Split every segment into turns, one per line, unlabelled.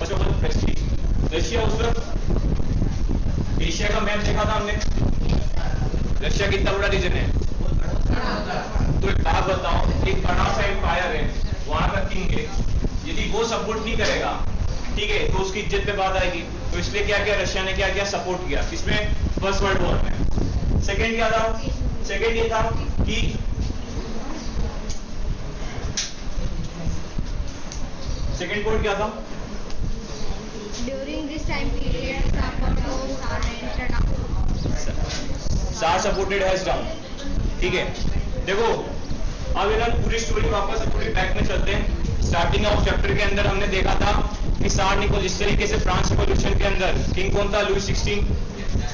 First of all Prestige. Russia उस वक्त, Asia का मैप देखा था हमने, रशिया कितना बड़ा रीजन है। तो एक बात बताओ, एक बड़ा सा एम्पायर है, वहां का किंग है, यदि वो सपोर्ट नहीं करेगा, ठीक है, तो उसकी इज्जत पे बात आएगी। तो इसलिए क्या किया रशिया ने, क्या किया, सपोर्ट किया। किसमें? फर्स्ट वर्ल्ड वॉर में। सेकेंड क्या था? सेकेंड ये था कि सेकेंड पॉइंट क्या था?
During this time period,
सार सपोर्टेड हैज डाउन। ठीक है, देखो अब इधर पूरी स्टोरी वापस पूरी बैक में चलते हैं। स्टार्टिंग ऑफ चैप्टर के अंदर हमने देखा था कि सार निकोल, जिस तरीके से फ्रांस रिवॉल्यूशन के अंदर किंग कौन था? लुई 16।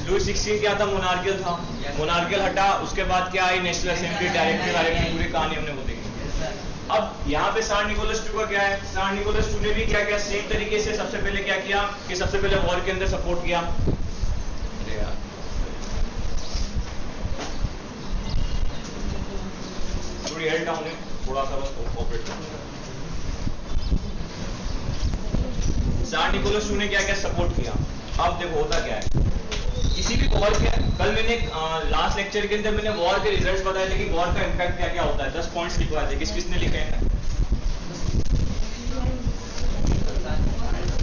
लुई 16 क्या था? मोनार्कियल था। मोनार्कियल हटा, उसके बाद क्या आई? नेशनल असेंबली, डायरेक्टली पूरी कहानी हमने वो देखी। अब यहाँ पे सार निकोलस II का क्या है? सार निकोलस II ने भी क्या किया? सेम तरीके से सबसे पहले क्या किया कि सबसे पहले वॉर के अंदर सपोर्ट किया। थोड़ी हेल्ड डाउन है, थोड़ा सा बस ऑपरेट करना। सार निकोलस II ने क्या क्या सपोर्ट किया। अब देखो होता क्या है, किसी भी वॉर के, कल मैंने लास्ट लेक्चर के अंदर मैंने वॉर के रिजल्ट्स बताए थे कि वॉर का इम्पैक्ट क्या क्या होता है। 10 पॉइंट्स लिखवाए थे। किस किसने लिखे हैं?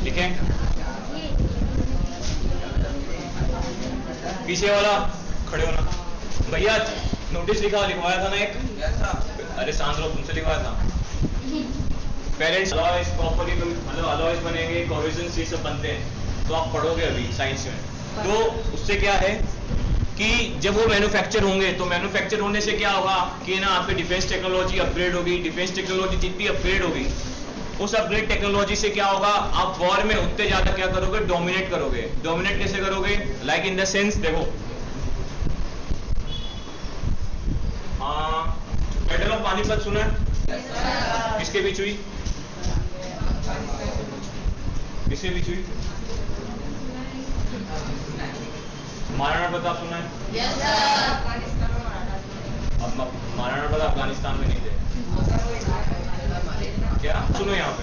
लिखे? पीछे वाला खड़े होना भैया, नोटिस लिखवाया था ना एक। अरे शांत रहो, तुमसे लिखवाया था। पेरेंट्स अलॉयज प्रॉपर्ली, मतलब अलॉयज बनेंगे, कोहेजन से सब बनते हैं, तो आप पढ़ोगे अभी साइंस में। तो उससे क्या है कि जब वो मैन्युफैक्चर होंगे, तो मैन्युफैक्चर होने से क्या होगा कि ना आपकी डिफेंस टेक्नोलॉजी अपग्रेड होगी। डिफेंस टेक्नोलॉजी जितनी अपग्रेड होगी, उस अपग्रेड टेक्नोलॉजी से क्या होगा, आप वॉर में उतने ज्यादा क्या करोगे? डोमिनेट करोगे। डोमिनेट कैसे करोगे? लाइक इन द सेंस, देखो बैटल ऑफ पानीपत सुना है? किसके बीच हुई? किसके बीच हुई? महाराणा प्रताप सुना है? अब महाराणा प्रताप अफगानिस्तान में नहीं थे क्या? सुनो यहाँ पे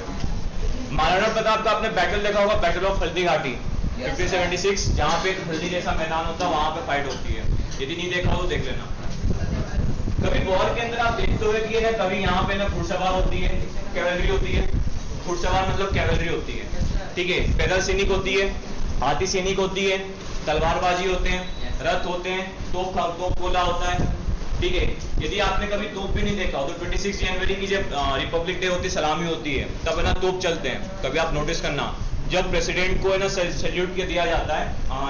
महाराणा प्रताप का आपने बैटल देखा होगा, बैटल ऑफ हल्दी घाटी 1576, जहाँ पे हल्दी जैसा मैदान होता है, वहां पे फाइट होती है। यदि नहीं देखा हो तो देख लेना। कभी वॉर के अंदर आप देखते हुए कि ना, कभी यहाँ पे ना घुड़सवार होती है, कैवलरी होती है। घुड़सवार मतलब कैवलरी होती है, ठीक है। पैदल सैनिक होती है, हाथी सैनिक होती है, तलवारबाजी होते हैं, रथ होते हैं, तोप गोला होता है, ठीक है। यदि आपने कभी तोप भी नहीं देखा हो तो 26 जनवरी की जब रिपब्लिक डे होती है, सलामी होती है, तब है ना तोप चलते हैं। कभी आप नोटिस करना, जब प्रेसिडेंट को है ना सैल्यूट दिया जाता है,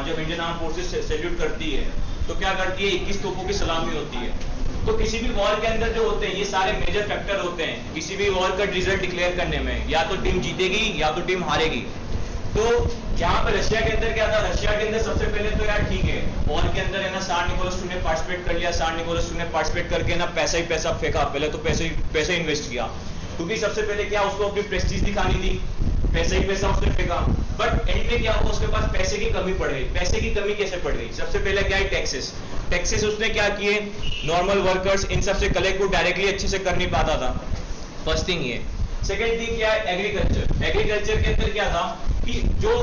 जब इंडियन आर्म फोर्सेस सैल्यूट करती है, तो क्या करती है? 21 तोपों की सलामी होती है। तो किसी भी वॉर के अंदर जो होते हैं, ये सारे मेजर फैक्टर होते हैं किसी भी वॉर का रिजल्ट डिक्लेयर करने में। या तो टीम जीतेगी या तो टीम हारेगी। तो यहाँ पे रशिया के अंदर क्या था? रशिया के अंदर सबसे पहले तो यार ठीक है, वॉर के अंदर है ना सार निकोलस II ने पार्टिसिपेट कर लिया। सार निकोलस II ने पार्टिसिपेट करके ना पैसा ही पैसा फेंका। पहले तो पैसे इन्वेस्ट किया, क्योंकि सबसे पहले क्या, उसको अपनी प्रेस्टीज दिखानी थी। पैसा ही पैसा उसने फेंका। बट एंड में क्या हुआ, उसके पास पैसे की कमी पड़ गई। पैसे की कमी कैसे पड़ गई? सबसे पहले क्या है? टैक्सेस उसने क्या किए? नॉर्मल वर्कर्स इन सबसे कलेक्ट को डायरेक्टली अच्छे से कर नहीं पाता था। फर्स्ट थिंग ये। सेकेंड थिंग क्या है? एग्रीकल्चर के अंदर क्या था कि जो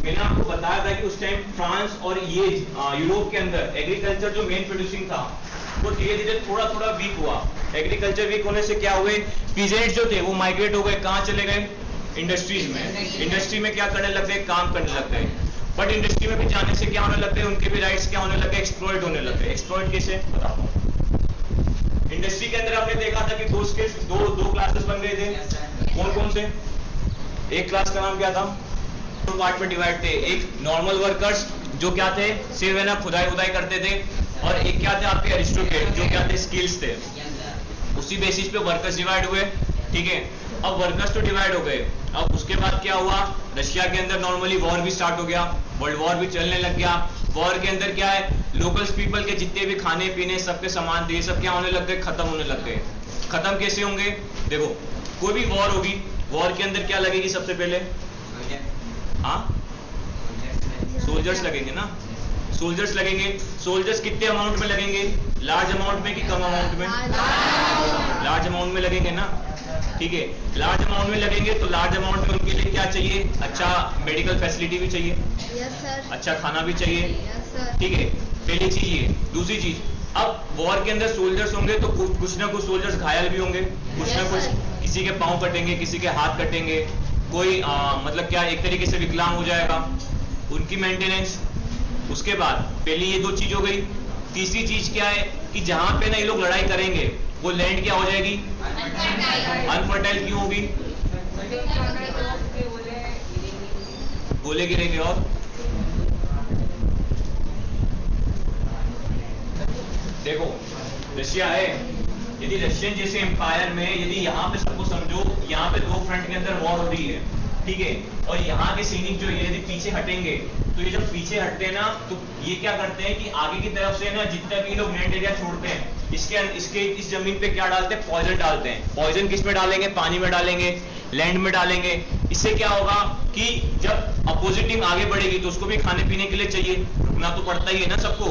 मैंने आपको बताया था कि उस टाइम फ्रांस और ये यूरोप के अंदर एग्रीकल्चर जो मेन प्रोड्यूसिंग था, वो धीरे धीरे थोड़ा थोड़ा वीक हुआ। एग्रीकल्चर वीक होने से क्या हुए, पीजेंट्स जो थे वो माइग्रेट हो गए। कहाँ चले गए? इंडस्ट्रीज में। इंडस्ट्री में क्या करने लग गए? काम करने लग गए। बट इंडस्ट्री में भी जाने से क्या होने लग गए? उनके भी राइट्स क्या होने लग गए? एक्सप्लॉइट होने लग गए। एक्सप्लॉइट कैसे? बताता हूँ। इंडस्ट्री के अंदर आपने देखा था कि दो क्लासेस बन गए थे। कौन कौन से? एक क्लास का नाम क्या था? दो पार्ट में डिवाइड थे। एक नॉर्मल वर्कर्स जो क्या थे, सिर्फ है ना खुदाई उदाई करते थे, और एक क्या थे आपके एरिस्टोक्रेट जो क्या थे, स्किल्स थे। उसी बेसिस पे वर्कर्स डिवाइड हुए, ठीक है। अब वर्कर्स तो डिवाइड हो गए। अब उसके बाद क्या हुआ, रशिया के अंदर नॉर्मली वॉर भी स्टार्ट हो गया, वर्ल्ड वॉर भी चलने लग गया। वॉर के अंदर क्या है, लोकल्स पीपल के जितने भी खाने पीने सबके सामान थे, सब क्या होने लग गए, खत्म होने लग गए। खत्म कैसे होंगे? देखो कोई भी वॉर होगी, वॉर के अंदर क्या लगेगी सबसे पहले? हाँ, सोल्जर्स लगेंगे ना, सोल्जर्स लगेंगे। सोल्जर्स कितने अमाउंट में लगेंगे? लार्ज अमाउंट में कि कम अमाउंट में? लार्ज अमाउंट में लगेंगे ना। ठीक है, लार्ज अमाउंट में लगेंगे तो लार्ज अमाउंट में उनके लिए क्या चाहिए, अच्छा मेडिकल फैसिलिटी भी चाहिए,
यस सर,
अच्छा खाना भी चाहिए,
यस सर,
ठीक है, पहली चीज ये। दूसरी चीज, अब वॉर के अंदर सोल्जर्स होंगे तो कुछ ना कुछ सोल्जर्स घायल भी होंगे, कुछ ना कुछ, किसी के पांव कटेंगे, किसी के हाथ कटेंगे, कोई मतलब क्या एक तरीके से विकलांग हो जाएगा, उनकी मेंटेनेंस। उसके बाद पहले ये दो चीज हो गई। तीसरी चीज क्या है कि जहां पे ना ये लोग लड़ाई करेंगे वो लैंड क्या हो जाएगी, अनफर्टाइल क्यों होगी, गोले गिरेंगे। और देखो रशिया है, यदि रशियन जैसे एम्पायर में यदि यहाँ पे सबको समझो, यहाँ पे दो फ्रंट के अंदर वॉर हो रही है, ठीक है, और यहाँ के सैनिक जो यदि पीछे हटेंगे तो ये जब पीछे हटते हैं ना तो ये क्या करते हैं कि आगे की तरफ से ना जितना भी लोग लैंड एरिया छोड़ते हैं इसके इस जमीन पे क्या डालते हैं, पॉइजन डालते हैं। पॉइजन किस में डालेंगे, पानी में डालेंगे, लैंड में डालेंगे। इससे क्या होगा कि जब अपोजिट टीम आगे बढ़ेगी तो उसको भी खाने पीने के लिए चाहिए, रुकना तो पड़ता ही है ना सबको।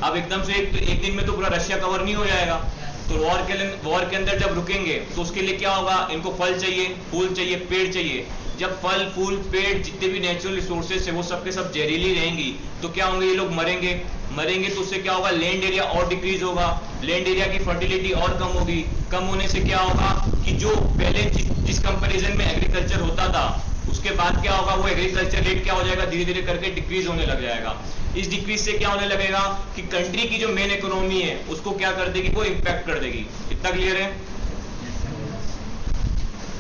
अब एकदम से एक दिन में तो पूरा रशिया कवर नहीं हो जाएगा, तो वॉर के अंदर जब रुकेंगे तो उसके लिए क्या होगा, इनको फल चाहिए, फूल चाहिए, पेड़ चाहिए। जब फल फूल पेड़ जितने भी नेचुरल रिसोर्सेज है वो सब के सब जहरीली रहेंगी तो क्या होंगे, ये लोग मरेंगे। मरेंगे तो उससे क्या होगा, लैंड एरिया और डिक्रीज होगा, लैंड एरिया की फर्टिलिटी और कम होगी। कम होने से क्या होगा कि जो पहले जिस कंपैरिजन में एग्रीकल्चर होता था उसके बाद क्या होगा, वो एग्रीकल्चर रेट क्या हो जाएगा, धीरे धीरे करके डिक्रीज होने लग जाएगा। इस डिक्रीज से क्या होने लगेगा कि कंट्री की जो मेन इकोनॉमी है उसको क्या कर देगी, वो इंपैक्ट कर देगी। इतना क्लियर है।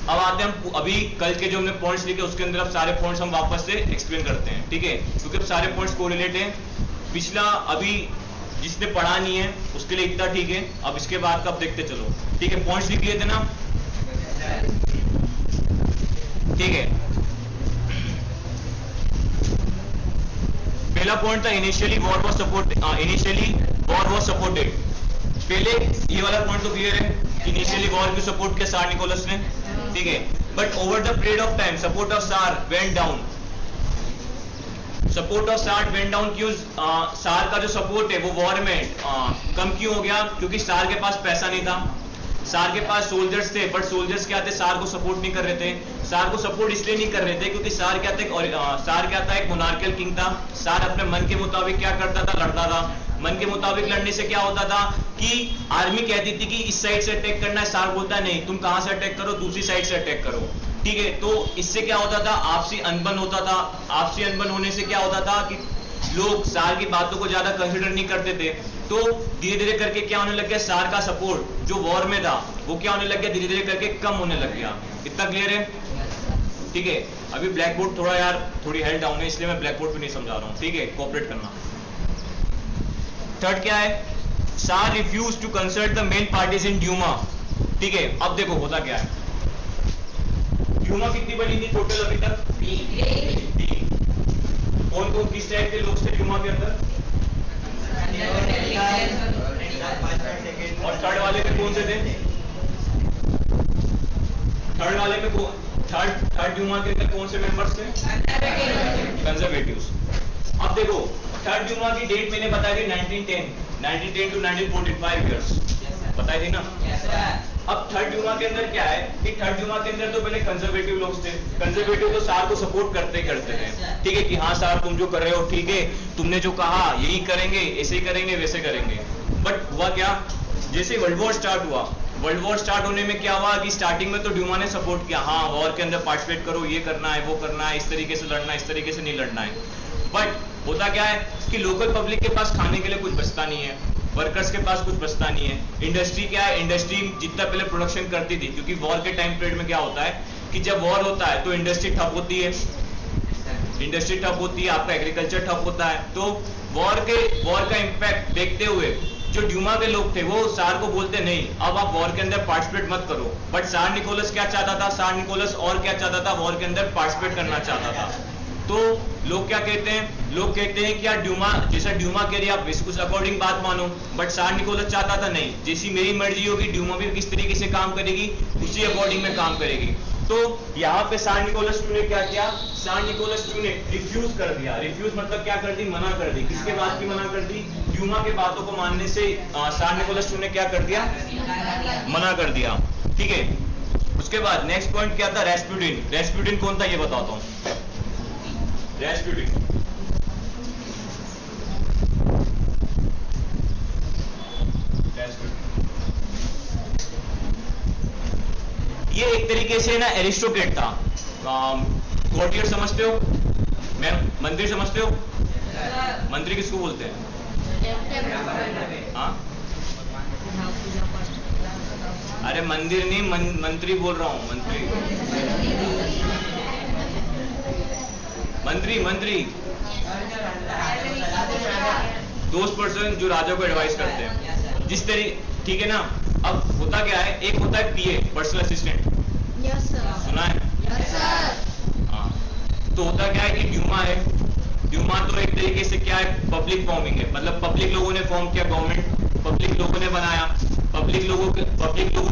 अब आते हैं हम अभी कल के जो हमने पॉइंट्स लिखे उसके अंदर अब सारे पॉइंट्स हम वापस से एक्सप्लेन करते हैं, ठीक है, क्योंकि अब सारे पॉइंट्स कोरिलेट हैं। पिछला अभी जिसने पढ़ा नहीं है उसके लिए इतना ठीक है, अब इसके बाद का अब देखते चलो, ठीक है। पॉइंट्स लिख लिए थे ना, ठीक है। पहला पॉइंट था इनिशियली वॉर वाज सपोर्टेड। पहले ये वाला पॉइंट तो क्लियर है, इनिशियली वॉर की सपोर्ट किया सार निकोलस ने, ठीक है, but over the period of time support of सार वेंट डाउन। सपोर्ट ऑफ सार वेंट डाउन क्यों, सार का जो सपोर्ट है वो वॉर में कम क्यों हो गया, क्योंकि सार के पास पैसा नहीं था। सार के पास सोल्जर्स थे बट सोल्जर्स क्या थे, सार को सपोर्ट नहीं कर रहे थे। सार को सपोर्ट इसलिए नहीं कर रहे थे क्योंकि सार क्या था, एक मोनार्कियल किंग था। सार अपने मन के मुताबिक क्या करता था, लड़ता था। मन के मुताबिक लड़ने से क्या होता था कि आर्मी कहती थी कि इस साइड से अटैक करना है, सार बोलता है नहीं, तुम कहां से अटैक करो, दूसरी साइड से अटैक करो, ठीक है। तो इससे क्या होता था, आपसी अनबन होता था। आपसी अनबन होने से क्या होता था कि लोग सार की बातों को ज्यादा कंसिडर नहीं करते थे। तो धीरे धीरे करके क्या होने लग गया, सार का सपोर्ट जो वॉर में था वो क्या होने लग गया, धीरे धीरे करके कम होने लग गया। इतना क्लियर है, ठीक है। अभी ब्लैक बोर्ड थोड़ा यार थोड़ी हेल्ड डाउन है इसलिए मैं ब्लैक बोर्ड पे नहीं समझा रहा हूं, ठीक है, कोऑपरेट करना। थर्ड क्या है, tsar refuse to consult the main parties in Duma, ठीक है। अब देखो होता क्या है, ड्यूमा कितनी बनी थी टोटल अभी तक, 3। कौन कौन किस टाइप के लोग थे ड्यूमा के अंदर, और थर्ड वाले में कौन से थे, थर्ड वाले में थर्ड ड्यूमा के अंदर कौन से मेंबर्स थे, कंजर्वेटिव्स। अब देखो थर्ड ड्यूमा की डेट मैंने बताई थी 1910 टू 1945 इयर्स बताई थी ना। अब थर्ड ड्यूमा के अंदर क्या है कि थर्ड ड्यूमा के अंदर तो पहले कंजर्वेटिव लोग थे। कंजर्वेटिव तो सार को सपोर्ट करते थे, ठीक है, कि हाँ सार तुम जो कर रहे हो ठीक है, तुमने जो कहा यही करेंगे, ऐसे ही करेंगे, वैसे करेंगे। बट हुआ क्या, जैसे वर्ल्ड वॉर स्टार्ट हुआ, वर्ल्ड वॉर स्टार्ट होने में क्या हुआ कि स्टार्टिंग में तो ड्यूमा ने सपोर्ट किया, हाँ वॉर के अंदर पार्टिसिपेट करो, ये करना है, वो करना है, इस तरीके से लड़ना है, इस तरीके से नहीं लड़ना है। बट होता क्या है कि लोकल पब्लिक के पास खाने के लिए कुछ बचता नहीं है, वर्कर्स के पास कुछ बचता नहीं है। इंडस्ट्री क्या है, इंडस्ट्री जितना पहले प्रोडक्शन करती थी, क्योंकि वॉर के टाइम पीरियड में क्या होता है कि जब वॉर होता है तो इंडस्ट्री ठप होती है, इंडस्ट्री ठप होती है, आपका एग्रीकल्चर ठप होता है। तो वॉर का इंपैक्ट देखते हुए जो ड्यूमा के लोग थे वो सार को बोलते नहीं, अब आप वॉर के अंदर पार्टिसिपेट मत करो। बट सार निकोलस क्या चाहता था, सार निकोलस और क्या चाहता था, वॉर के अंदर पार्टिसिपेट करना चाहता था। तो लोग क्या कहते हैं, लोग कहते हैं कि यार ड्यूमा जैसा ड्यूमा कह रही है आप उस अकॉर्डिंग बात मानो, बट सार निकोलस चाहता था नहीं, जैसी मेरी मर्जी होगी ड्यूमा भी किस तरीके से काम करेगी उसी अकॉर्डिंग में काम करेगी। तो यहाँ पे सार निकोलस ने क्या किया, सार निकोलस ने रिफ्यूज कर दिया। रिफ्यूज मतलब क्या कर दी, मना कर दी। किसके बात की मना कर दी, ड्यूमा के बातों को मानने से सार निकोलस ने क्या कर दिया, मना कर दिया, ठीक है। उसके बाद नेक्स्ट पॉइंट क्या था, रेस्पुटिन। रेस्पुटिन कौन था ये बताता हूं। रेस्पुटिन ये एक तरीके से ना एरिस्टोक्रेट था। कोर्टियर समझते हो मैम, मंत्री समझते हो? मंत्री किसको बोलते हैं? हाँ अरे मंदिर नहीं, मंत्री बोल रहा हूं, मंत्री मंत्री मंत्री दोस्त पर्सन जो राजा को एडवाइस करते हैं जिस तरीके, ठीक है ना। अब होता क्या है, एक होता है पीए, पर्सनल असिस्टेंट, सुना है? हाँ, तो होता क्या है कि ड्यूमा है। ड्यूमा तो एक तरीके से क्या है, पब्लिक फॉर्मिंग है, मतलब पब्लिक लोगों ने फॉर्म किया, गवर्नमेंट पब्लिक लोगों ने बनाया। पब्लिक लोगों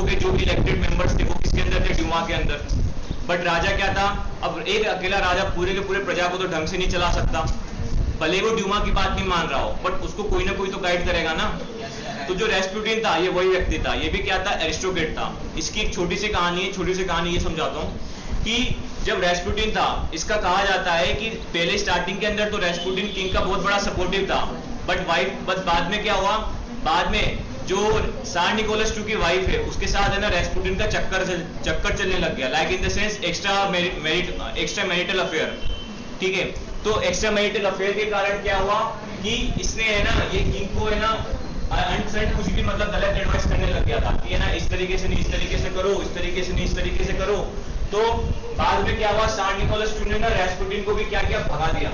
के जो भी इलेक्टेड मेंबर्स थे वो किसके अंदर थे, ड्यूमा के अंदर। बट राजा क्या था, अब एक अकेला राजा पूरे के पूरे प्रजा को तो ढंग से नहीं चला सकता, भले वो ड्यूमा की बात नहीं मान रहा हो, बट उसको कोई ना कोई तो गाइड करेगा ना। तो जो रेस्पुटिन था ये वही व्यक्ति था, ये भी क्या था, एरिस्टोक्रेट था। इसकी एक छोटी सी कहानी है, छोटी सी कहानी ये समझाता हूँ कि जब रेस्पुटिन था, इसका कहा जाता है कि पहले स्टार्टिंग के अंदर तो रेस्पुटिन किंग का बहुत बड़ा सपोर्टिव था, बट बाद में क्या हुआ, बाद में जो सार निकोलस II की वाइफ है उसके साथ है ना रेस्पुटिन का चक्कर चलने लग गया, like in the sense extra marital affair, ठीक है। तो एक्स्ट्रा मैरिटल अफेयर के कारण क्या हुआ कि इसने है ना ये किंग को है ना अनसेंट कुछ भी मतलब गलत एडवाइस करने लग गया था कि है ना इस तरीके से नहीं, इस तरीके से करो, इस तरीके से नहीं, इस तरीके से करो। तो बाद में क्या हुआ, सार निकोलस II ने ना रेस्पुटिन को भी क्या किया, भगा दिया,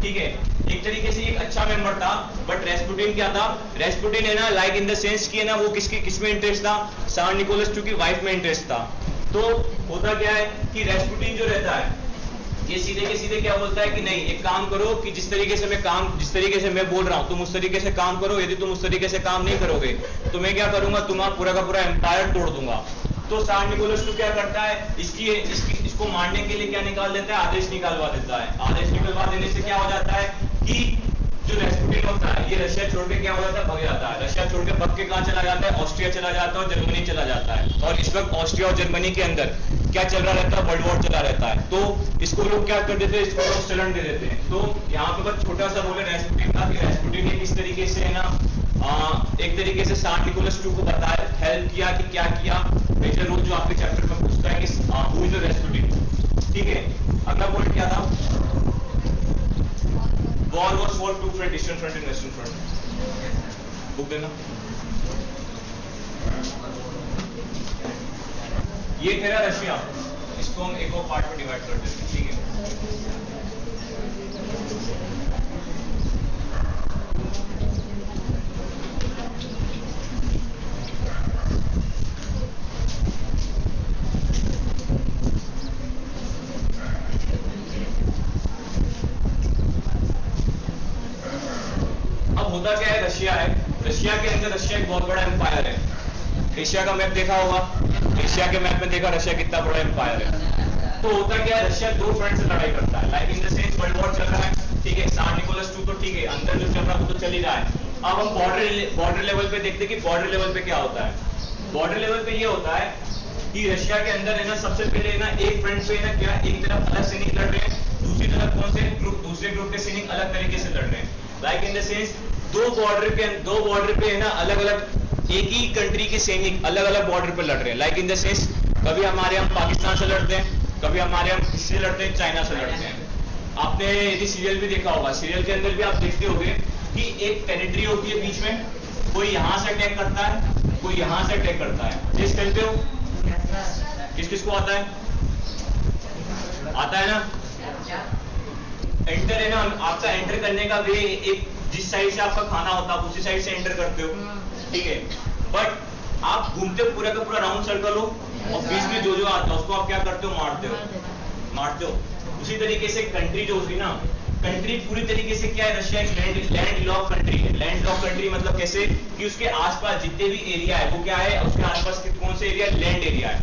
ठीक है। एक तरीके से एक अच्छा मेंबर था, बट रेस्पुटिन क्या था, रेस्पुटिन है ना लाइक इन द सेंस कि है ना वो किस में इंटरेस्ट था, सार निकोलस II की वाइफ में इंटरेस्ट था। तो होता क्या है कि रेस्पुटिन जो रहता है ये सीधे के सीधे क्या बोलता है कि नहीं, एक काम करो कि जिस तरीके से मैं बोल रहा हूं तुम उस तरीके से काम करो, यदि तुम उस तरीके से काम नहीं करोगे तो मैं क्या करूंगा, तुम्हारा पूरा का पूरा एम्पायर तोड़ दूंगा। तो सार निकोलस II क्या करता है, इसको मारने के लिए क्या निकाल देता है, आदेश निकालवा देता है। आदेश निकलवा देने से क्या हो जाता है कि जो रेस्पुटिन होता है ये रशिया छोड़ के क्या हो जाता है, भग जाता है। रशिया छोड़ के भग के कहां चला जाता है, ऑस्ट्रिया चला जाता है और जर्मनी चला जाता है। और इस वक्त ऑस्ट्रिया और जर्मनी के अंदर क्या चल रहा रहता है, वर्ल्ड वॉर चला रहता है। तो इसको लोग क्या कर देते हैं, इसको लोग चलन दे देते हैं। तो यहाँ पे बस छोटा सा रोल है रेस्पुटिन का, कि रेस्पुटिन ने किस तरीके से है ना एक तरीके से सार निकोलस II को बताया, हेल्प किया कि क्या किया। मेजर रोल जो आपके चैप्टर में पूछता है कि हु इज द रेस्पुटिन, ठीक है। अगला पॉइंट क्या था, war was fought two front, eastern front and western front. Book देना। ये तेरा रशिया, इसको हम एक और पार्ट में डिवाइड कर देते हैं, ठीक है। अब होता क्या है, रशिया है, रशिया के अंदर रशिया एक बहुत बड़ा एम्पायर है। एशिया का मैप देखा होगा, एशिया के मैप में देखा रशिया कितना बड़ा एम्पायर है। तो होता क्या है, रशिया दो फ्रंट से लड़ाई करता है, like in the sense world war चल रहा है, ठीक है। सार निकोलस II तो ठीक है, अंदर जो चल रहा है वो तो चल ही रहा है। अब हम बॉर्डर लेवल पे देखते हैं कि बॉर्डर लेवल पे क्या होता है। बॉर्डर लेवल पे ये होता है कि रशिया के अंदर है ना सबसे पहले ना एक फ्रंट पे ना क्या, एक तरफ अलग सैनिक लड़ रहे हैं, दूसरी तरफ कौन से ग्रुप, दूसरे ग्रुप के सैनिक अलग तरीके से लड़ रहे हैं। लाइक इन द सेंस दो बॉर्डर पे है ना अलग अलग एक ही कंट्री के सैनिक अलग अलग बॉर्डर पे लड़ रहे हैं। लाइक इन द सेंस कभी हमारे हम पाकिस्तान से लड़ते हैं, कभी हमारे हम किससे लड़ते हैं, चाइना से लड़ते हैं। आपने यदि सीरियल भी देखा होगा, सीरियल के अंदर भी आप देखते होंगे कि एक टेरिटरी होती है बीच में, कोई यहां से अटैक करता है, कोई यहां से अटैक करता है। जिस कहते हो किस किस को आता है, आता है ना, एंटर है ना, आपका एंटर करने का वे एक जिस साइड से आपका खाना होता है उसी साइड से एंटर करते हो, ठीक है। बट आप घूमते हो पूरा का पूरा राउंड सर्कल हो और बीच में जो आता है उसको आप क्या करते हो, मारते हो। उसी तरीके से कंट्री जो होती है ना, कंट्री पूरी तरीके से क्या है, रशिया एक लैंड लॉक कंट्री है। लैंड लॉक कंट्री मतलब कैसे कि उसके आसपास जितने भी एरिया है वो क्या है, उसके आसपास कौन से एरिया, लैंड एरिया है।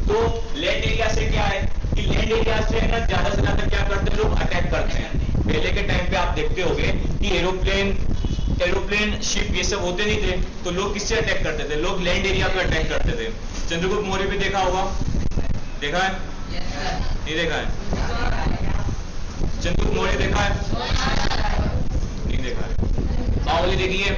तो लैंड एरिया से क्या है कि लैंड एरिया से है ना ज्यादा से ज्यादा क्या करते हैं लोग, अटैक करते हैं। पहले के टाइम पे आप देखते होंगे कि एरोप्लेन शिप ये सब होते नहीं थे, तो लोग किससे अटैक करते थे, लोग लैंड एरिया पे अटैक करते थे। चंद्रगुप्त मौर्य पे देखा होगा, देखा है? नहीं देखा है? चंदू मौर्य देखा है? नहीं देखा है। बाहुबली देखी है?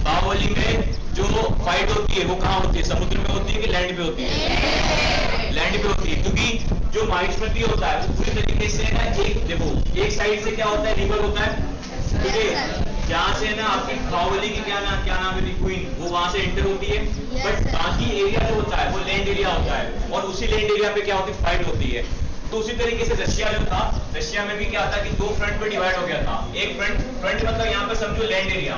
बाहुबली में जो फाइट होती है वो कहाँ होती है? समुद्र में होती है कि लैंड पे होती है? लैंड पे होती है, क्योंकि जो माहिष्मती होता है वो पूरी तरीके से ना देखो एक साइड से क्या होता है, रिवर होता है, ठीक है, जहाँ से ना आपकी बाहुबली की क्या नाम है, क्वीन, वो वहां से एंटर होती है, बट बाकी एरिया जो होता है वो लैंड एरिया होता है, और उसी लैंड एरिया पे क्या होती है, फाइट होती है। तो उसी तरीके से रशिया जो था, रशिया में भी क्या था कि दो फ्रंट पे डिवाइड हो गया था। एक फ्रंट मतलब यहाँ पे समझो लैंड एरिया,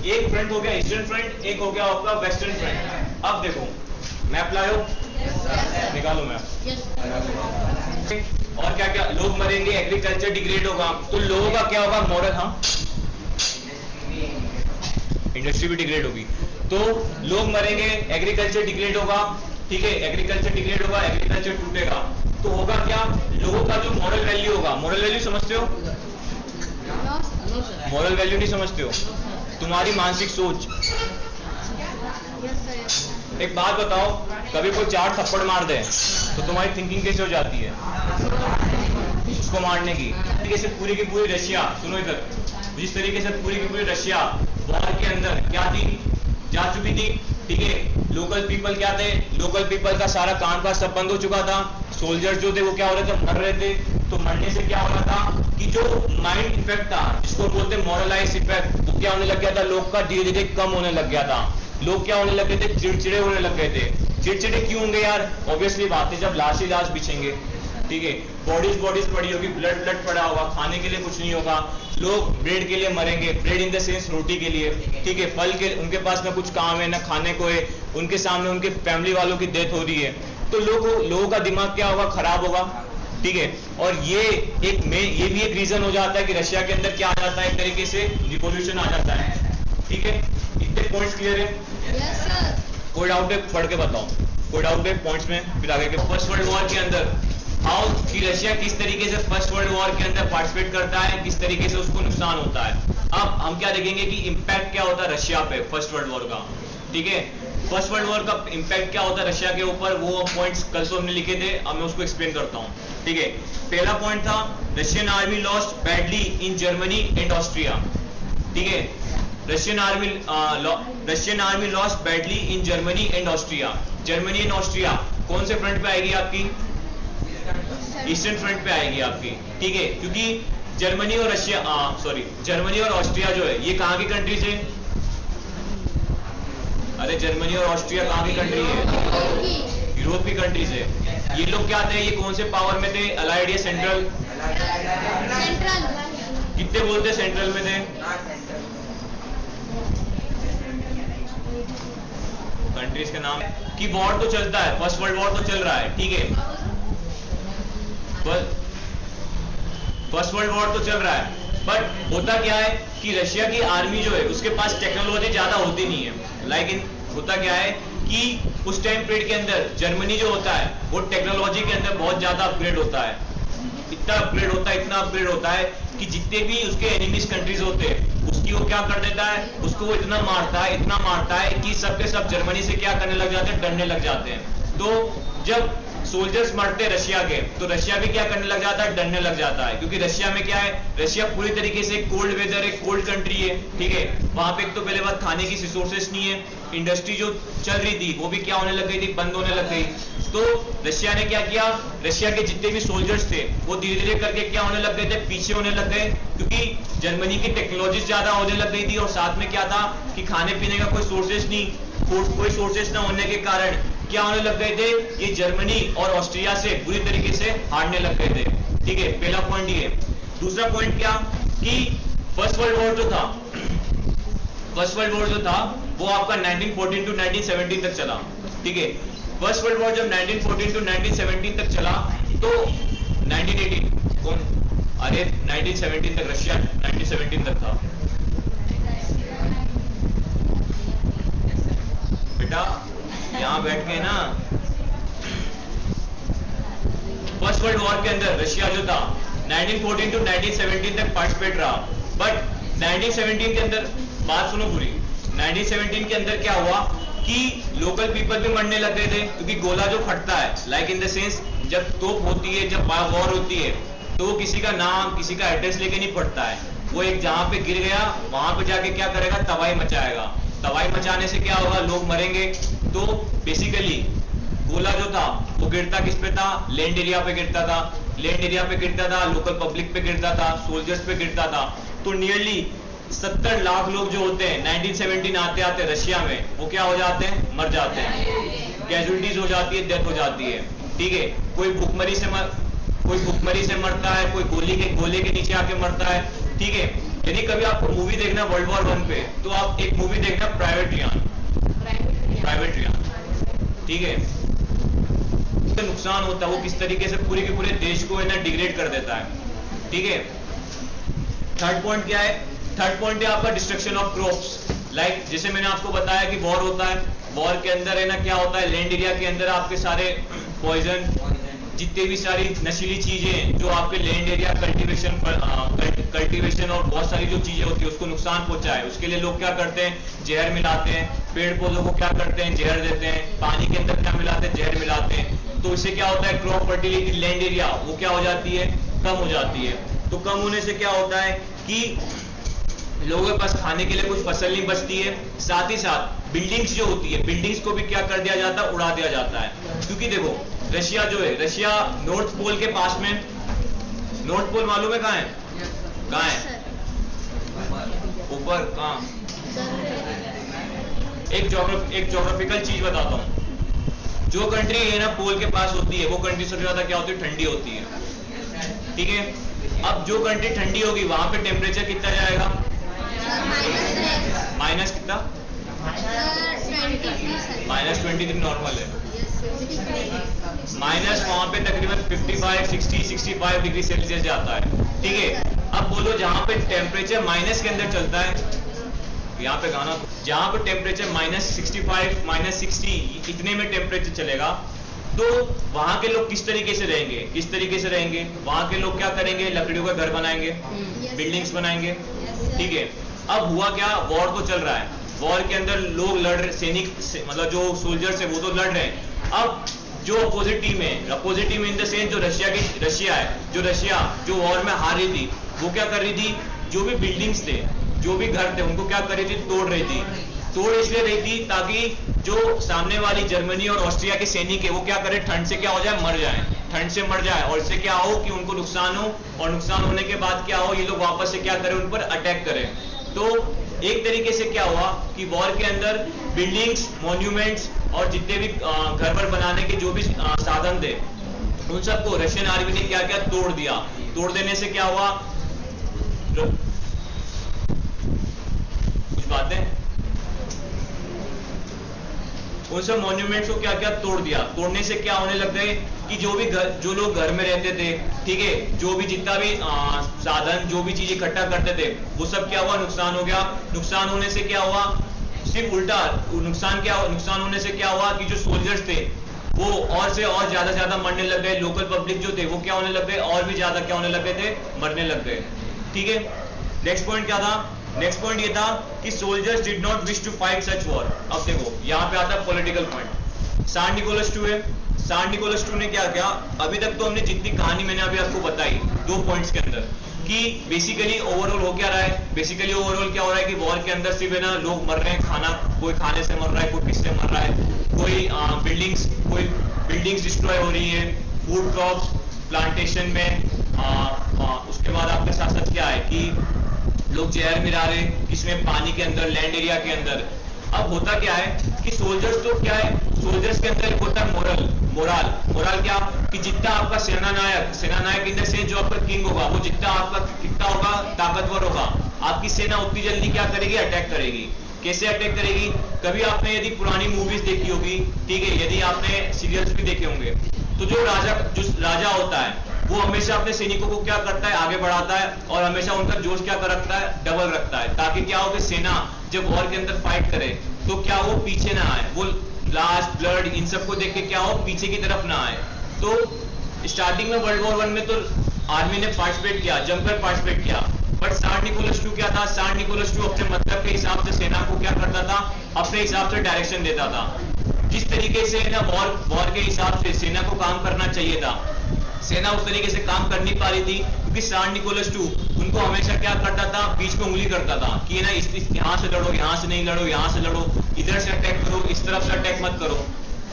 एक फ्रंट हो गया ईस्टर्न फ्रंट, एक हो गया आपका वेस्टर्न फ्रंट। अब देखो मैप लाओ, निकालो मैप। और क्या क्या लोग मरेंगे, एग्रीकल्चर डिग्रेड होगा, तो लोगों का क्या होगा, मॉरल, हाँ इंडस्ट्री भी डिग्रेड होगी, तो लोग मरेंगे, एग्रीकल्चर डिग्रेड होगा, ठीक है, एग्रीकल्चर डिग्रेड होगा, एग्रीकल्चर टूटेगा, तो होगा क्या, लोगों का जो मॉरल वैल्यू होगा, मॉरल वैल्यू समझते हो? मॉरल वैल्यू नहीं समझते हो? तुम्हारी मानसिक सोच। एक बात बताओ, कभी कोई 4 थप्पड़ मार दे तो तुम्हारी थिंकिंग कैसे हो जाती है उसको मारने की? तरीके से पूरी की पूरी रशिया, सुनो इधर, जिस तरीके से पूरी की पूरी रशिया वॉर के अंदर क्या थी, जा चुकी थी, ठीक है, लोकल पीपल क्या थे, लोकल पीपल का सारा काम काज सब बंद हो चुका था, सोल्जर्स जो थे वो क्या हो रहे थे, मर रहे थे, तो मरने से क्या हो रहा था कि जो माइंड इफेक्ट था, जिसको बोलते हैं मॉरलाइज इफेक्ट, वो क्या होने लग गया था, लोग का धीरे धीरे कम होने लग गया था, लोग क्या होने लग गए थे, चिड़चिड़े होने लग गए थे। चिड़चिड़े क्यों होंगे यार? ऑब्वियसली बात है, जब लाश ही लाश बिछेंगे, ठीक है, बॉडीज पड़ी होगी, ब्लड पड़ा होगा, खाने के लिए कुछ नहीं होगा, लोग ब्रेड के लिए मरेंगे, ब्रेड इन द सेंस रोटी के लिए, ठीक है, फल के, उनके पास ना कुछ काम है ना खाने को है, उनके सामने उनके फैमिली वालों की डेथ हो रही है, तो लोगों का दिमाग क्या होगा, खराब होगा, ठीक है। और ये भी एक रीजन हो जाता है कि रशिया के अंदर क्या आ जाता है, एक तरीके से रिवॉल्यूशन आ जाता है, ठीक है। इतने पॉइंट्स क्लियर है?
Yes sir.
कोई डाउट है, पढ़ के बताओ, कोई डाउट है पॉइंट्स में, फिर आगे के फर्स्ट वर्ल्ड वॉर के अंदर हाउ कि रशिया किस तरीके से फर्स्ट वर्ल्ड वॉर के अंदर पार्टिसिपेट करता है, किस तरीके से उसको नुकसान होता है। अब हम क्या देखेंगे कि इंपैक्ट क्या होता है रशिया पे फर्स्ट वर्ल्ड वॉर का, ठीक है, फर्स्ट वर्ल्ड वॉर का इंपैक्ट क्या होता है रशिया के ऊपर, वो पॉइंट्स कल से हमने लिखे थे, अब मैं उसको एक्सप्लेन करता हूँ, ठीक है। पहला पॉइंट था Russian army lost badly in Germany and Austria, ठीक है, Russian army lost badly in Germany and Austria. Germany and Austria कौन से फ्रंट पे आएगी आपकी? ईस्टर्न फ्रंट पे आएगी आपकी, ठीक है, क्योंकि जर्मनी और ऑस्ट्रिया जो है ये कहाँ की कंट्रीज है? अरे जर्मनी और ऑस्ट्रिया कहाँ की कंट्री है? यूरोप की कंट्रीज है। ये लोग क्या थे, ये कौन से पावर में थे? अलाइड या सेंट्रल? कितने बोलते सेंट्रल में थे? कंट्रीज के नाम कि वॉर तो चलता है, फर्स्ट वर्ल्ड वॉर तो चल रहा है, ठीक है, फर्स्ट वर्ल्ड वॉर तो चल रहा है, बट होता क्या है कि रशिया की आर्मी जो है उसके पास टेक्नोलॉजी ज्यादा होती नहीं है, होता क्या है कि उस टाइम पीरियड के अंदर जर्मनी जो होता है वो टेक्नोलॉजी के अंदर बहुत ज्यादा अपग्रेड होता है, इतना अपग्रेड होता है कि जितने भी उसके एनिमीज कंट्रीज होते हैं उसकी वो क्या कर देता है, उसको वो इतना मारता है कि सबके सब जर्मनी से क्या करने लग जाते हैं, डरने लग जाते हैं। तो जब सोल्जर्स मरते हैं रशिया के, तो रशिया भी क्या करने लग जाता है, डरने लग जाता है, क्योंकि रशिया में क्या है, रशिया पूरी तरीके से कोल्ड वेदर है, कोल्ड कंट्री है, ठीक है, वहां पे एक तो पहले बात खाने की रिसोर्सेस नहीं है, इंडस्ट्री जो चल रही थी वो भी क्या होने लग गई थी, बंद होने लग गई। तो रशिया ने क्या किया, रशिया के जितने भी सोल्जर्स थे वो धीरे धीरे करके क्या होने लग गए थे, पीछे होने लग गए, क्योंकि जर्मनी की टेक्नोलॉजी ज्यादा होने लग गई थी, और साथ में क्या था कि खाने पीने का कोई सोर्सेस नहीं, कोई सोर्सेस ना होने के कारण क्या होने लग गए थे, ये जर्मनी और ऑस्ट्रिया से बुरी तरीके से हारने लग गए थे, ठीक है, पहला पॉइंट ये। दूसरा पॉइंट क्या कि फर्स्ट वर्ल्ड वॉर जो था वो आपका 1914 टू 1917 तक चला, ठीक है, फर्स्ट वर्ल्ड वॉर जब 1914 टू 1917 तक चला तो 1918 कौन, अरे 1917 तक, रशिया 1917 तक था बेटा, यहां बैठ के ना, फर्स्ट वर्ल्ड वॉर के अंदर रशिया जो था 1914 टू 1917 तक पार्टिसिपेट रहा, बट 1917 के अंदर बात सुनो पूरी, 1917 के अंदर क्या हुआ कि कि लोकल पीपल भी मरने लग गए थे, क्योंकि गोला जो फटता है, लाइक इन द सेंस जब तोप होती है, जब वॉर होती है, तो वो किसी का नाम, किसी का एड्रेस लेके नहीं फटता है, वो एक जहां पे गिर गया वहां पे जाके क्या करेगा, तबाही मचाएगा। तबाही मचाने से क्या होगा, लोग मरेंगे। तो बेसिकली गोला जो था वो गिरता किस पे था, लैंड एरिया पे गिरता था, लैंड एरिया पे गिरता था, लोकल पब्लिक पे गिरता था, सोल्जर्स पे गिरता था। तो नियरली 70 लाख लोग जो होते हैं 1917 आते आते रशिया में, वो क्या हो जाते हैं, मर जाते हैं, कैजुअलिटीज हो जाती है, डेथ हो जाती है। ठीक है, कोई भुखमरी से मरता है, कोई गोले के नीचे आके मरता है। ठीक है, यदि कभी आपको मूवी देखना वर्ल्ड वॉर 1 पे, तो आप एक मूवी देखना प्राइवेट रियान। ठीक है, तो नुकसान होता है, वो किस तरीके से पूरे के पूरे देश को है ना डिग्रेड कर देता है। ठीक है, थर्ड पॉइंट क्या है, थर्ड पॉइंट है आपका डिस्ट्रक्शन ऑफ क्रॉप्स। लाइक जैसे मैंने आपको बताया कि वॉर होता है, वॉर के अंदर है ना क्या होता है, लैंड एरिया के अंदर आपके सारे पॉइजन, जितने भी सारी नशीली चीजें जो आपके लैंड एरिया कल्टीवेशन और बहुत सारी जो चीजें होती है उसको नुकसान पहुंचाए, उसके लिए लोग क्या करते हैं, जहर मिलाते हैं। पेड़ पौधों को क्या करते हैं, जहर देते हैं। पानी के अंदर क्या मिलाते हैं, जहर मिलाते हैं। तो इससे क्या होता है, क्रॉप फर्टिलिटी, लैंड एरिया वो क्या हो जाती है, कम हो जाती है। तो कम होने से क्या होता है कि लोगों के पास खाने के लिए कुछ फसल नहीं बचती है। साथ ही साथ बिल्डिंग्स जो होती है, बिल्डिंग्स को भी क्या कर दिया जाता है, उड़ा दिया जाता है। क्योंकि देखो रशिया जो है, रशिया नॉर्थ पोल के पास में, नॉर्थ पोल मालूम है कहाँ है, कहाँ है, ऊपर कहाँ, एक ज्योग्राफिकल चीज बताता हूँ। जो कंट्री है ना पोल के पास होती है, वो कंट्री सबसे ज्यादा क्या होती है, ठंडी होती है। ठीक है, अब जो कंट्री ठंडी होगी वहां पे टेम्परेचर कितना जाएगा, माइनस कितना, -23 नॉर्मल है। माइनस वहां पे तकरीबन 55, 60, 65 डिग्री सेल्सियस जाता है। ठीक है, अब बोलो जहां पे टेम्परेचर माइनस के अंदर चलता है, यहाँ पे गाना, जहां पे टेम्परेचर -65, -60 इतने में टेम्परेचर चलेगा, तो वहां के लोग किस तरीके से रहेंगे, वहां के लोग क्या करेंगे, लकड़ियों का घर बनाएंगे, बिल्डिंग्स बनाएंगे। ठीक है, अब हुआ क्या, वॉर तो चल रहा है, वॉर के अंदर लोग लड़ रहे, सैनिक मतलब जो सोल्जर्स है वो तो लड़ रहे हैं। अब जो opposite team in the sense जो रशिया जो वॉर में हार रही थी, वो क्या कर रही थी, जो भी बिल्डिंग्स थे, जो भी घर थे, उनको क्या कर रही थी, तोड़ रही थी। तोड़ इसलिए रही थी ताकि जो सामने वाली जर्मनी और ऑस्ट्रिया के सैनिक है वो क्या करे, ठंड से क्या हो जाए, मर जाए, ठंड से मर जाए, और इससे क्या हो कि उनको नुकसान हो, और नुकसान होने के बाद क्या हो, ये लोग वापस से क्या करें, उन पर अटैक करें। तो एक तरीके से क्या हुआ कि वॉर के अंदर बिल्डिंग्स, मॉन्यूमेंट्स और जितने भी घर पर बनाने के जो भी साधन थे, उन सबको रशियन आर्मी ने क्या तोड़ दिया। तोड़ देने से क्या हुआ, कुछ बातें, उन सब मॉन्यूमेंट्स को क्या तोड़ दिया। तोड़ने से क्या होने लग गए कि जो लोग घर में रहते थे, ठीक है, जो भी जितना भी साधन, जो भी चीज इकट्ठा करते थे, वो सब क्या हुआ, नुकसान हो गया। नुकसान होने से क्या हुआ, सिर्फ उल्टा नुकसान होने से क्या हुआ कि जो सोल्जर्स थे वो और से और ज्यादा मरने लग गए। लोकल पब्लिक जो थे वो क्या होने लग गए, और भी ज्यादा क्या होने लग गए थे, मरने लग गए। ठीक है, नेक्स्ट पॉइंट क्या था, नेक्स्ट पॉइंट ये था कि soldiers did not wish to fight such war. अब देखो यहाँ पे आता है पॉलिटिकल पॉइंट। सांड निकोलस टू है, सांड निकोलस टू ने क्या किया, अभी तक तो हमने जितनी कहानी मैंने अभी आपको बताई 2 पॉइंट्स के अंदर, कि बेसिकली ओवरऑल हो क्या रहा है, बेसिकली ओवरऑल क्या हो रहा है कि वॉर के अंदर सिर्फ है ना लोग मर रहे हैं, कोई खाने से मर रहा है, कोई किससे मर रहा है, कोई बिल्डिंग्स डिस्ट्रॉय हो रही है, फूड क्रॉप्स प्लांटेशन में, उसके बाद आपके साथ साथ क्या है कि लोग जहर मिला रहे किसमें, पानी के अंदर, लैंड एरिया के अंदर। अब होता क्या है कि सोल्जर्स तो क्या है, सोल्जर्स के अंदर होता है मोरल क्या, कि जितना आपका सेनानायक इन द सेंस जो आपका किंग होगा, वो जितना आपका कितना होगा, ताकतवर होगा, आपकी सेना उतनी जल्दी क्या करेगी, अटैक करेगी। कैसे अटैक करेगी, कभी आपने यदि पुरानी मूवीज देखी होगी, ठीक है, यदि आपने सीरियल्स भी देखे होंगे, तो जो राजा होता है वो हमेशा अपने सैनिकों को क्या करता है, आगे बढ़ाता है, और हमेशा उनका जोश क्या रखता है, डबल रखता है, ताकि क्या हो कि सेना जब वॉर के अंदर फाइट करे तो क्या वो पीछे ना आए, वो लास्ट ब्लड इन सबको देख के क्या हो, पीछे की तरफ ना आए। तो स्टार्टिंग में वर्ल्ड वॉर 1 में तो आर्मी ने पार्टिसिपेट किया, जमकर पार्टिसिपेट किया, बट सांड निकोलस II क्या था? सांड निकोलस II अपने मतलब के हिसाब से सेना को क्या करता था? अपने हिसाब से डायरेक्शन देता था। जिस तरीके से ना वॉर के हिसाब से सेना को काम करना चाहिए था, सेना उस तरीके से काम कर नहीं पा रही थी, क्योंकि सांड निकोलस II उनको हमेशा क्या करता था? बीच में उंगली करता था कि ना यहाँ से लड़ो, यहाँ से नहीं लड़ो, यहाँ से लड़ो, इधर से अटैक करो, इस तरफ से अटैक मत करो।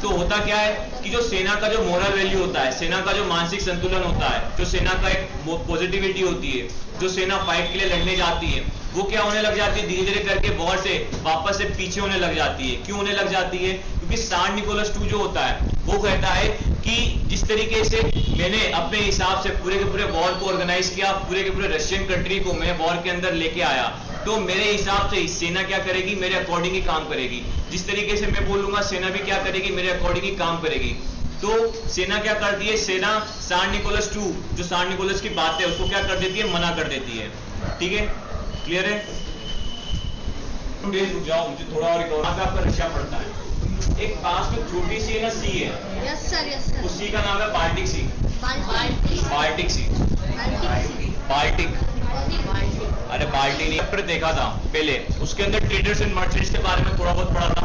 तो होता क्या है कि जो सेना का जो मोरल वैल्यू होता है, सेना का जो मानसिक संतुलन होता है, जो सेना का एक पॉजिटिविटी होती है, जो सेना फाइट के लिए लड़ने जाती है, वो क्या होने लग जाती है? धीरे धीरे करके वॉर से वापस से पीछे होने लग जाती है। क्यों होने लग जाती है? क्योंकि सांड निकोलस II जो होता है वो कहता है कि जिस तरीके से मैंने अपने हिसाब से पूरे के पूरे वॉर को ऑर्गेनाइज किया, पूरे के पूरे रशियन कंट्री को मैं वॉर के अंदर लेके आया, तो मेरे हिसाब से सेना क्या करेगी? मेरे अकॉर्डिंग ही काम करेगी। जिस तरीके से मैं बोलूंगा सेना भी क्या करेगी? मेरे अकॉर्डिंग ही काम करेगी। तो सेना क्या करती है? सेना सांड निकोलस II, जो सांड निकोलस की बात है उसको क्या कर देती है? मना कर देती है। ठीक है, क्लियर है? रुक जाओ, मुझे थोड़ा और आपका रशिया पड़ता है। एक पास में छोटी सी है ना सी है,
यस सर।
उस सी का नाम है बाल्टिक सी। बाल्टिक सी, बाल्टिक, अरे बाल्टी नहीं, पर देखा था पहले, उसके अंदर ट्रेडर्स एंड मर्चेंट्स के बारे में थोड़ा बहुत पढ़ा था।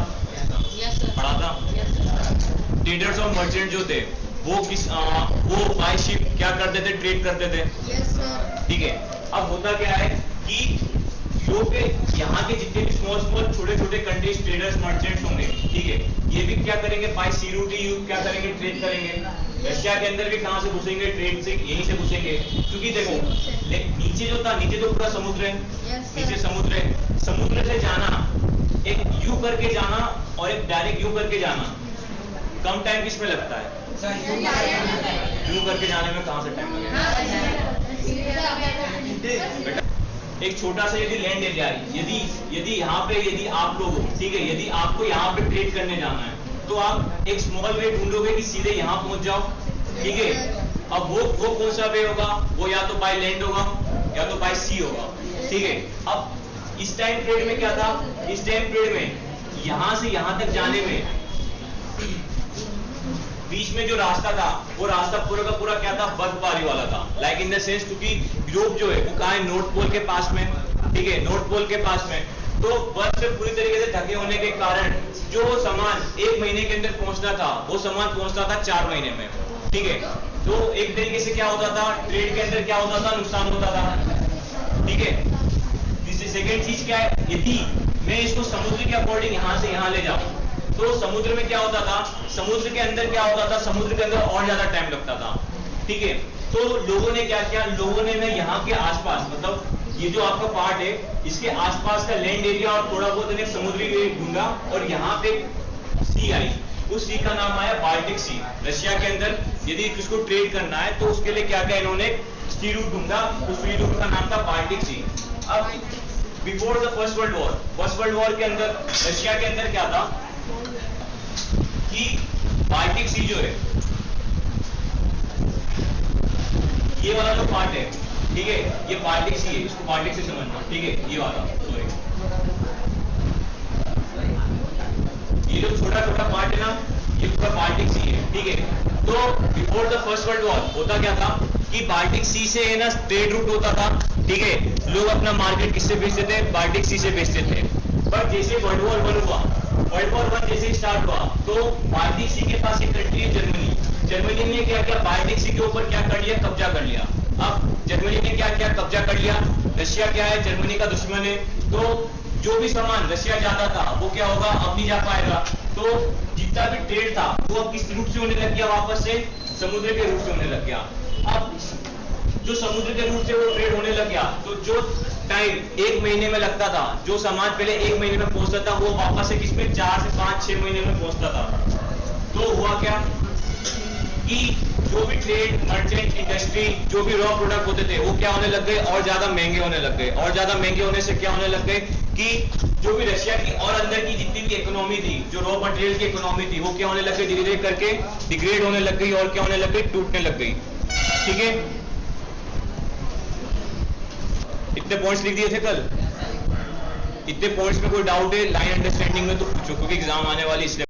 ट्रेडर्स और मर्चेंट जो थे वो बाय शिप क्या करते थे? ट्रेड करते थे। ठीक है, अब होता क्या है कि यहाँ के जितने भी स्मॉल छोटे छोटे कंट्रीज ट्रेडर्स मर्चेंट्स होंगे, ठीक है, ये भी क्या करेंगे? बाय सी रूट ही क्या करेंगे? ट्रेड करेंगे। रशिया के अंदर भी कहां से घुसेंगे? ट्रेड से, यहीं से घुसेंगे। क्योंकि देखो नीचे जो था, नीचे तो पूरा समुद्र है, नीचे समुद्र है, समुद्र से जाना, एक यू करके जाना और एक डायरेक्ट यू करके जाना, कम टाइम किसमें लगता है? यू करके जाने में कहां से टाइम लगेगा? एक छोटा सा यदि लैंड एरिया है, यदि यहाँ पे यदि आप लोग, ठीक है, यदि आपको यहाँ पे ट्रेड करने जाना है, तो आप एक स्मॉल वे ढूंढोगे कि सीधे यहाँ पहुंच जाओ। ठीक है, अब वो कौन सा वे होगा? वो या तो बाय लैंड होगा या तो बाय सी होगा। ठीक है, अब इस टाइम ट्रेड में क्या था? इस टाइम ट्रेड में यहाँ से यहाँ तक जाने में बीच में जो रास्ता था, वो रास्ता पूरा का पूरा क्या था? बर्फबारी वाला था। लाइक इन द सेंस, क्योंकि ग्लोब जो है वो कहाँ है? नॉर्थ पोल के पास में। ठीक है, नॉर्थ पोल के पास में, तो बर्फ से पूरी तरीके से ढके होने के कारण जो सामान 1 महीने के अंदर पहुंचना था, वो सामान पहुंचता था 4 महीने में। ठीक है, तो एक तरीके से क्या होता था? ट्रेड के अंदर क्या होता था? नुकसान होता था। ठीक है, सेकेंड चीज क्या है? यदि मैं इसको समुद्र के अकॉर्डिंग यहाँ से यहाँ ले जाऊं, तो समुद्र में क्या होता था? समुद्र के अंदर क्या होता था? समुद्र के अंदर और ज्यादा टाइम लगता था। ठीक है, तो लोगों ने क्या किया? लोगों ने ना यहाँ के आसपास, मतलब ये जो आपका पार्ट है, इसके आसपास का लैंड एरिया और थोड़ा बहुत इन्हें समुद्री ढूंढा, और यहाँ पे सी आई, उस सी का नाम आया बाल्टिक सी। रशिया के अंदर यदि किसको ट्रेड करना है तो उसके लिए क्या क्या इन्होंने सी रूट ढूंढा, उस सी रूट का नाम था बाल्टिक सी। अब before the first world war के अंदर रशिया के अंदर क्या था कि बाल्टिक सी जो है, ये वाला जो पार्ट है, ठीक है, ये बाल्टिक सी है, इसको बाल्टिक सी समझना। ठीक है, ये वाला, सॉरी, ये जो छोटा छोटा पार्ट है ना, ये पूरा बाल्टिक सी है। ठीक है, तो before the first world war होता क्या था कि बाल्टिक सी से है ना ट्रेड रूट होता था। ठीक है, लोग अपना मार्केट किससे बेचते थे? बाल्टिक सी से बेचते थे। पर जैसे वर्ल्ड वॉर 1 हुआ, वर्ल्ड वॉर 1 जैसे स्टार्ट हुआ, तो बाल्टिक सी के पास एक कंट्री है जर्मनी। जर्मनी ने क्या किया? बाल्टिक सी के ऊपर क्या कर लिया? कब्जा कर लिया। अब जर्मनी ने क्या किया? कब्जा कर लिया। रशिया क्या है? जर्मनी का दुश्मन है, तो जो भी सामान रशिया जाता था वो क्या होगा? अब नहीं जा पाएगा। तो जितना भी ट्रेड था वो अब किस रूट से होने लग गया? वापस से समुद्र के रूट से होने लग गया। अब जो समुद्र के रूट से वो ट्रेड होने लग गया, तो जो टाइम 1 महीने में लगता था, जो सामान पहले 1 महीने में पहुंचता था, वो वापस से किसमें 4 से 5-6 महीने में पहुंचता था। तो हुआ क्या कि जो भी ट्रेड, मर्चेंट, इंडस्ट्री, जो भी रॉ प्रोडक्ट होते थे, वो क्या होने लग गए? और ज्यादा महंगे होने लग गए। और ज्यादा महंगे होने से क्या होने लग गए कि जो भी रशिया की और अंदर की जितनी भी इकोनॉमी थी, जो रॉ मटेरियल की इकोनॉमी थी, वो क्या होने लग गई? धीरे धीरे करके डिग्रेड होने लग गई और क्या होने लग गई? टूटने लग गई। ठीक है, इतने पॉइंट्स लिख दिए थे कल। इतने पॉइंट्स में कोई डाउट है लाइन अंडरस्टैंडिंग में तो पूछो, क्योंकि एग्जाम आने वाली इसलिए